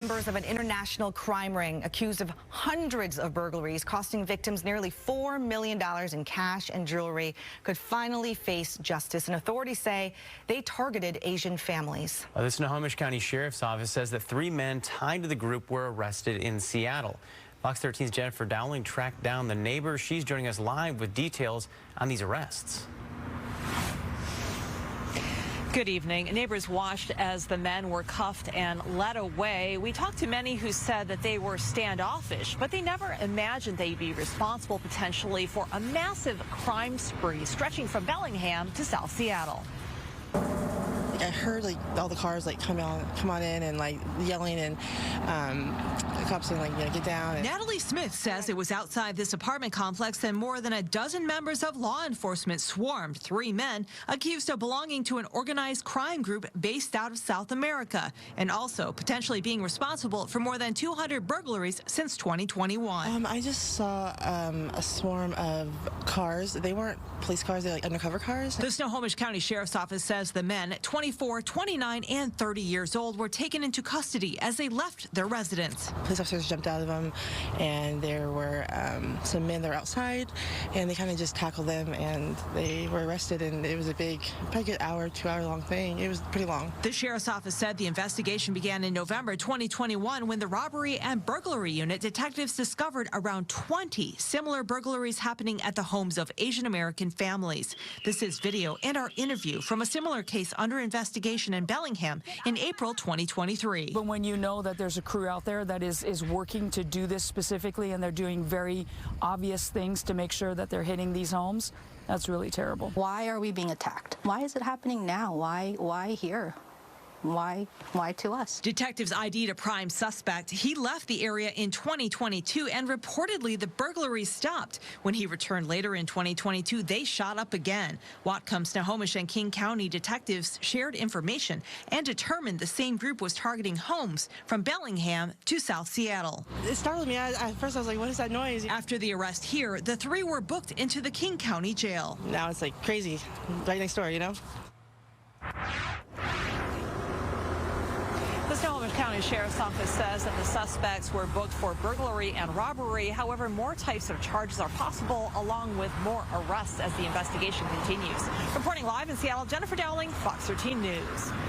Members of an international crime ring accused of hundreds of burglaries costing victims nearly $4 million in cash and jewelry could finally face justice, and authorities say they targeted Asian families. The Snohomish County Sheriff's Office says that 3 men tied to the group were arrested in Seattle. Fox 13's Jennifer Dowling tracked down the neighbor. She's joining us live with details on these arrests. Good evening. Neighbors watched as the men were cuffed and led away. We talked to many who said that they were standoffish, but they never imagined they'd be responsible potentially for a massive crime spree stretching from Bellingham to South Seattle. I heard all the cars come on in and yelling, and the cops saying get down. Natalie Smith says it was outside this apartment complex and more than a dozen members of law enforcement swarmed 3 men accused of belonging to an organized crime group based out of South America and also potentially being responsible for more than 200 burglaries since 2021. I just saw a swarm of cars. They weren't police cars, they're undercover cars. The Snohomish County Sheriff's Office says the men, 24, 29, and 30 years old, were taken into custody as they left their residence. Police officers jumped out of them, and there were some men that were outside, and they kind of just tackled them, and they were arrested, and it was a big, probably an hour, 2-hour long thing. It was pretty long. The Sheriff's Office said the investigation began in November 2021 when the robbery and burglary unit detectives discovered around 20 similar burglaries happening at the homes of Asian American families. This is video and our interview from a similar case under investigation in Bellingham in April 2023. But when you know that there's a crew out there that is working to do this specifically, and they're doing very obvious things to make sure that they're hitting these homes, that's really terrible. Why are we being attacked? Why is it happening now? Why here? Why to us? Detectives ID'd a prime suspect. He left the area in 2022 and reportedly the burglary stopped. When he returned later in 2022, they shot up again. Whatcom, Snohomish, and King County detectives shared information and determined the same group was targeting homes from Bellingham to South Seattle. It startled me. At first I was like, what is that noise? After the arrest here, the 3 were booked into the King County jail. Now it's crazy, right next door, you know? The Snohomish County Sheriff's Office says that the suspects were booked for burglary and robbery. However, more types of charges are possible, along with more arrests as the investigation continues. Reporting live in Seattle, Jennifer Dowling, Fox 13 News.